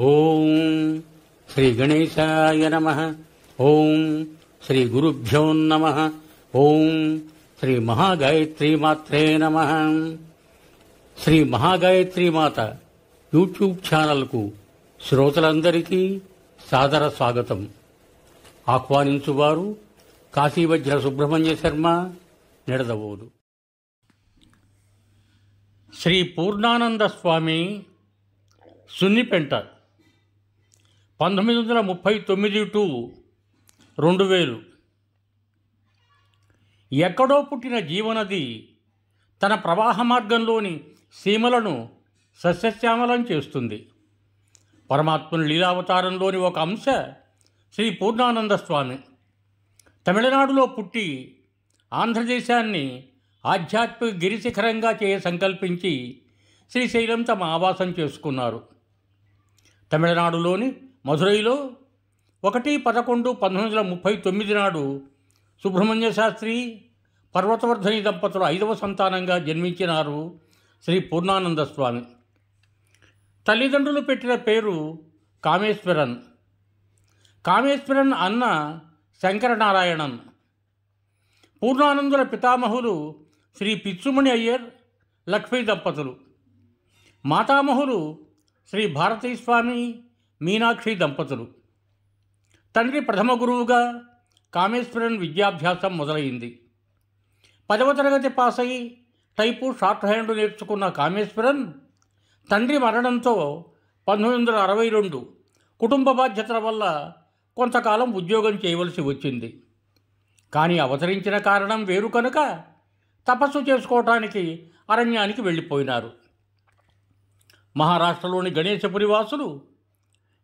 ఓం శ్రీ గణేశాయ నమః. ఓం శ్రీ గురుభ్యో నమః. ఓం శ్రీ మహాగాయత్రీ మాత్రే నమః. శ్రీ మహాగాయత్రీ మాత యూట్యూబ్ ఛానల్కు శ్రోతలందరికీ సాదర స్వాగతం. ఆహ్వానించువారు కాశీవజ్ర సుబ్రహ్మణ్య శర్మ, నిడదవోలు. శ్రీ పూర్ణానంద స్వామి, సున్నిపెంట, 1939 టు 2000. ఎక్కడో పుట్టిన జీవనది తన ప్రవాహ మార్గంలోని సీమలను సస్యశ్యామలం చేస్తుంది. పరమాత్మని లీలావతారంలోని ఒక అంశ శ్రీ పూర్ణానంద స్వామి. తమిళనాడులో పుట్టి ఆంధ్రదేశాన్ని ఆధ్యాత్మిక గిరిశిఖరంగా సంకల్పించి శ్రీశైలం తమ ఆవాసం చేసుకున్నారు. తమిళనాడులోని మధురైలో 1/11/1939 నాడు సుబ్రహ్మణ్య శాస్త్రి, పర్వతవర్ధని దంపతుల 5వ సంతానంగా జన్మించినారు శ్రీ పూర్ణానంద స్వామి. తల్లిదండ్రులు పెట్టిన పేరు కామేశ్వరన్. కామేశ్వరన్ అన్న శంకరనారాయణన్. పూర్ణానందుల పితామహులు శ్రీ పిచ్చుమణి అయ్యర్, లక్ష్మీ దంపతులు. మాతామహులు శ్రీ భారతీస్వామి, మీనాక్షి దంపతులు. తండ్రి ప్రథమ గురువుగా కామేశ్వరన్ విద్యాభ్యాసం మొదలైంది. 10వ తరగతి పాస్ అయి టైపు షార్ట్ హ్యాండ్ నేర్చుకున్న కామేశ్వరన్ తండ్రి మరణంతో 1962 కుటుంబ బాధ్యతల వల్ల కొంతకాలం ఉద్యోగం చేయవలసి వచ్చింది. కానీ అవతరించిన కారణం వేరు కనుక తపస్సు చేసుకోవటానికి అరణ్యానికి వెళ్ళిపోయినారు. మహారాష్ట్రలోని గణేశపురి వాసులు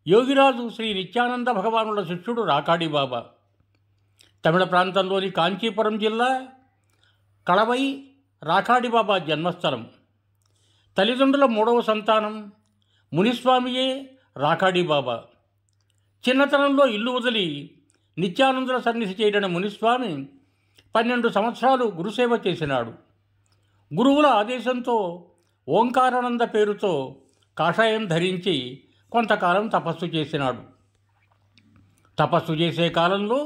యోగిరాజు శ్రీ నిత్యానంద భగవానుల శిష్యుడు రాకాడి బాబా. తమిళ ప్రాంతంలోని కాంచీపురం జిల్లా కళవై రాకాడి బాబా జన్మస్థలం. తల్లిదండ్రుల 3వ సంతానం మునిస్వామియే రాకాడి బాబా. చిన్నతనంలో ఇల్లు వదిలి నిత్యానందుల సన్నిధి చేరిన మునిస్వామి 12 సంవత్సరాలు గురుసేవ చేసినాడు. గురువుల ఆదేశంతో ఓంకారానంద పేరుతో కాషాయం ధరించి కొంతకాలం తపస్సు చేసినాడు. తపస్సు చేసే కాలంలో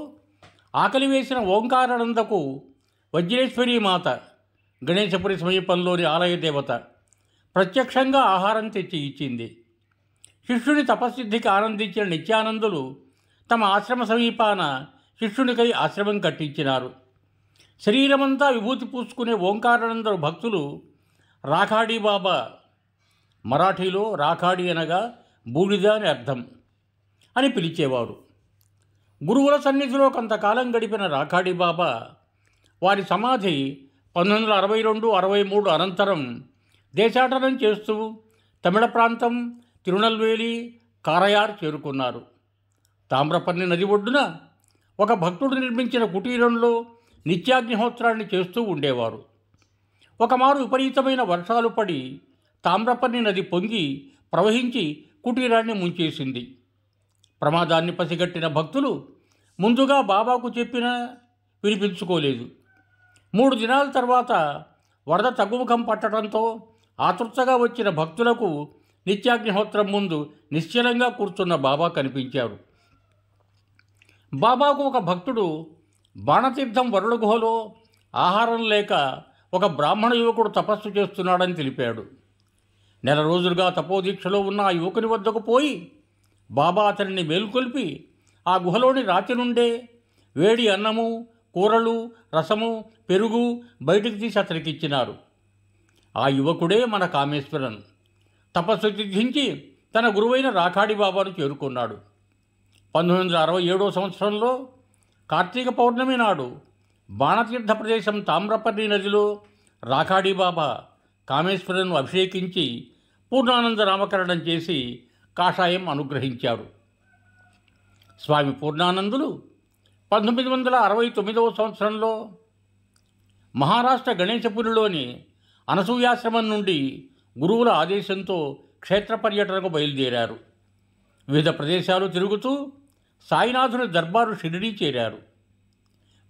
ఆకలి వేసిన ఓంకారానందకు వజ్రేశ్వరీ మాత, గణేశపురి సమీపంలోని ఆలయ దేవత, ప్రత్యక్షంగా ఆహారం తెచ్చి ఇచ్చింది. శిష్యుని తపస్సిద్ధికి ఆనందించిన నిత్యానందులు తమ ఆశ్రమ సమీపాన శిష్యునికై ఆశ్రమం కట్టించినారు. శరీరమంతా విభూతి పూసుకునే ఓంకారానందరు భక్తులు రాకాడి బాబా, మరాఠీలో రాకాడి అనగా బూడిద అని అర్థం, అని పిలిచేవారు. గురువుల సన్నిధిలో కొంతకాలం గడిపిన రాకాడి బాబా వారి సమాధి 1962-63 అనంతరం దేశాటనం చేస్తూ తమిళ ప్రాంతం తిరునల్వేలి, కారయార్ చేరుకున్నారు. తామ్రపర్ణి నది ఒడ్డున ఒక భక్తుడు నిర్మించిన కుటీరంలో నిత్యాగ్నిహోత్రాన్ని చేస్తూ ఉండేవారు. ఒకమారు విపరీతమైన వర్షాలు పడి తామ్రపర్ణి నది పొంగి ప్రవహించి కుటీరాన్ని ముంచేసింది. ప్రమాదాన్ని పసిగట్టిన భక్తులు ముందుగా బాబాకు చెప్పినా వినిపించుకోలేదు. 3 దినాల తర్వాత వరద తగ్గుముఖం పట్టడంతో ఆతృతగా వచ్చిన భక్తులకు నిత్యాగ్నిహోత్రం ముందు నిశ్చలంగా కూర్చున్న బాబా కనిపించారు. బాబాకు ఒక భక్తుడు బాణతీర్థం వరుణ గుహలో ఆహారం లేక ఒక బ్రాహ్మణ యువకుడు తపస్సు చేస్తున్నాడని తెలిపాడు. 1 నెల రోజులుగా తపోదీక్షలో ఉన్న ఆ యువకుని వద్దకు పోయి బాబా అతనిని మేల్కొల్పి ఆ గుహలోని రాతి నుండే వేడి అన్నము, కూరలు, రసము, పెరుగు బయటికి తీసి అతనికి ఇచ్చినారు. ఆ యువకుడే మన కామేశ్వరన్. తపస్సు సిద్ధించి తన గురువైన రాకాడి బాబాను చేరుకున్నాడు. 1967వ సంవత్సరంలో కార్తీక పౌర్ణమి నాడు బాణతీర్థ ప్రదేశం తామ్రపర్ణి నదిలో రాకాడి బాబా కామేశ్వరను అభిషేకించి పూర్ణానంద నామకరణం చేసి కాషాయం అనుగ్రహించారు. స్వామి పూర్ణానందులు 1969వ సంవత్సరంలో మహారాష్ట్ర గణేశపురిలోని అనసూయాశ్రమం నుండి గురువుల ఆదేశంతో క్షేత్ర పర్యటనకు బయలుదేరారు. వివిధ ప్రదేశాలు తిరుగుతూ సాయినాథుని దర్బారు షిరిడీ చేరారు.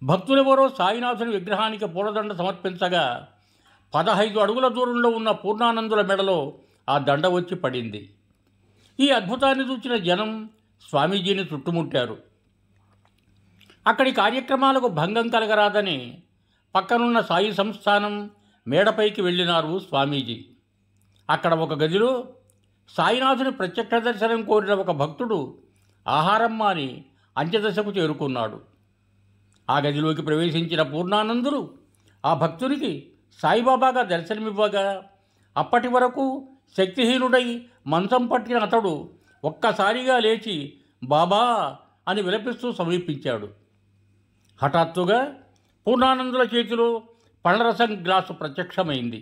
భక్తులెవరో సాయినాథుని విగ్రహానికి పూలదండ సమర్పించగా 15 అడుగుల దూరంలో ఉన్న పూర్ణానందుల మెడలో ఆ దండ వచ్చి పడింది. ఈ అద్భుతాన్ని చూసిన జనం స్వామీజీని చుట్టుముట్టారు. అక్కడి కార్యక్రమాలకు భంగం కలగరాదని పక్కనున్న సాయి సంస్థానం మేడపైకి వెళ్ళినారు స్వామీజీ. అక్కడ ఒక గదిలో సాయినాథుని ప్రత్యక్ష దర్శనం కోరిన ఒక భక్తుడు ఆహారం మాని అంత్యదశకు చేరుకున్నాడు. ఆ గదిలోకి ప్రవేశించిన పూర్ణానందులు ఆ భక్తునికి సాయిబాబాగా దర్శనమివ్వగా అప్పటి వరకు శక్తిహీనుడై మంచం పట్టిన అతడు ఒక్కసారిగా లేచి బాబా అని విలపిస్తూ సమీపించాడు. హఠాత్తుగా పూర్ణానందుల చేతిలో పళ్ళరసం గ్లాసు ప్రత్యక్షమైంది.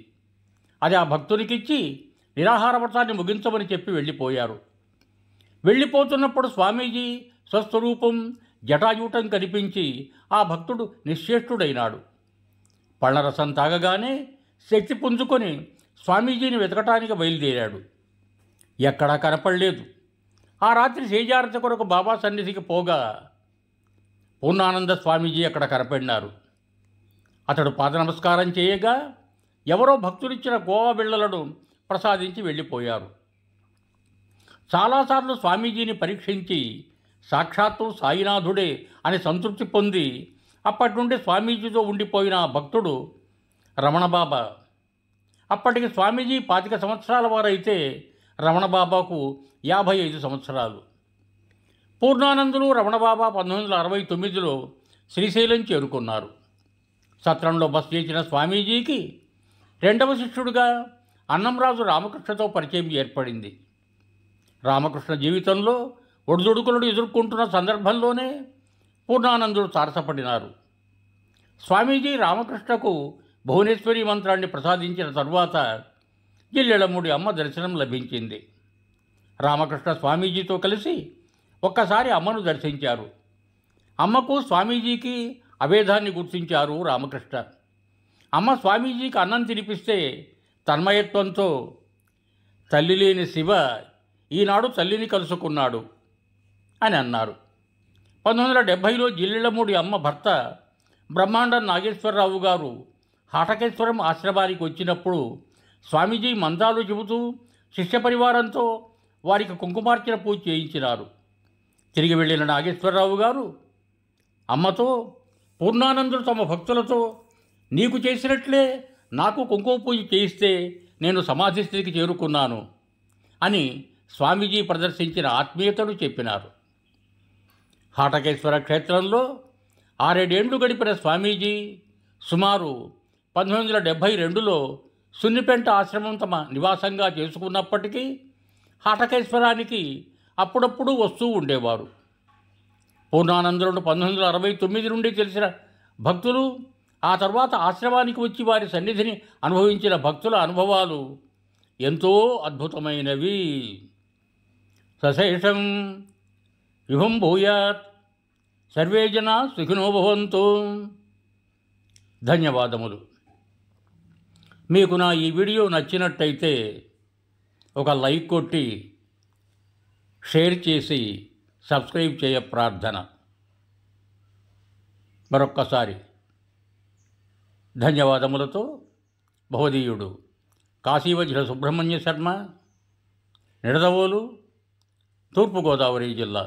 అది ఆ భక్తునికిచ్చి నిరాహార వ్రతాన్ని ముగించమని చెప్పి వెళ్ళిపోయారు. వెళ్ళిపోతున్నప్పుడు స్వామీజీ స్వస్వరూపం జటాజూటం కనిపించి ఆ భక్తుడు నిశ్చేష్టుడైనాడు. పళ్ళరసం తాగగానే శక్తి పుంజుకొని స్వామీజీని వెతకటానికి బయలుదేరాడు. ఎక్కడా కనపడలేదు. ఆ రాత్రి సేజారతి కొరకు బాబా సన్నిధికి పోగా పూర్ణానంద స్వామీజీ అక్కడ కనపడినారు. అతడు పాద నమస్కారం చేయగా ఎవరో భక్తులిచ్చిన గోవా బిళ్ళలను ప్రసాదించి వెళ్ళిపోయారు. చాలాసార్లు స్వామీజీని పరీక్షించి సాక్షాత్తు సాయినాథుడే అని సంతృప్తి పొంది అప్పటి నుండి స్వామీజీతో ఉండిపోయిన ఆ భక్తుడు రమణబాబా. అప్పటికి స్వామీజీ 25 సంవత్సరాల వారైతే రమణబాబాకు 55 సంవత్సరాలు. పూర్ణానందులు రమణబాబా 1969లో శ్రీశైలం చేరుకున్నారు. సత్రంలో బస చేసిన స్వామీజీకి రెండవ శిష్యుడిగా అన్నంరాజు రామకృష్ణతో పరిచయం ఏర్పడింది. రామకృష్ణ జీవితంలో ఒడిదుడుకులను ఎదుర్కొంటున్న సందర్భంలోనే పూర్ణానందుడు తారసపడినారు. స్వామీజీ రామకృష్ణకు భువనేశ్వరి మంత్రాన్ని ప్రసాదించిన తరువాత జిల్లెళమూడి అమ్మ దర్శనం లభించింది. రామకృష్ణ స్వామీజీతో కలిసి ఒక్కసారి అమ్మను దర్శించారు. అమ్మకు స్వామీజీకి అభేదాన్ని గుర్తించారు రామకృష్ణ. అమ్మ స్వామీజీకి అన్నం తినిపిస్తే తన్మయత్వంతో తల్లి లేని శివ ఈనాడు తల్లిని కలుసుకున్నాడు అని అన్నారు. 1970లో జిల్లెళమూడి అమ్మ భర్త బ్రహ్మాండం నాగేశ్వరరావు గారు హాటకేశ్వరం ఆశ్రమానికి వచ్చినప్పుడు స్వామీజీ మంత్రాలు చెబుతూ శిష్య పరివారంతో వారికి కుంకుమార్చన పూజ చేయించినారు. తిరిగి వెళ్ళిన నాగేశ్వరరావు గారు అమ్మతో పూర్ణానందుడు తమ భక్తులతో నీకు చేసినట్లే నాకు కుంకుమ పూజ చేయిస్తే నేను సమాధి స్థితికి చేరుకున్నాను అని స్వామీజీ ప్రదర్శించిన ఆత్మీయతను చెప్పినారు. హాటకేశ్వర క్షేత్రంలో 6-7 ఏళ్లు గడిపిన స్వామీజీ సుమారు 1972లో సున్నిపెంట ఆశ్రమం తమ నివాసంగా చేసుకున్నప్పటికీ హాటకేశ్వరానికి అప్పుడప్పుడు వస్తూ ఉండేవారు. పూర్ణానందులను 1969 నుండి తెలిసిన భక్తులు ఆ తర్వాత ఆశ్రమానికి వచ్చి వారి సన్నిధిని అనుభవించిన భక్తుల అనుభవాలు ఎంతో అద్భుతమైనవి. సశేషం యుహం భూయాత్ సర్వే జనా సుఖినో భవంతు. ధన్యవాదములు. మీకు నా ఈ వీడియో నచ్చినట్టయితే ఒక లైక్ కొట్టి షేర్ చేసి సబ్స్క్రైబ్ చేయ ప్రార్థన. మరొక్కసారి ధన్యవాదములతో భవదీయుడు కాశీవజ్ర సుబ్రహ్మణ్య శర్మ, నిడదవోలు, తూర్పుగోదావరి జిల్లా.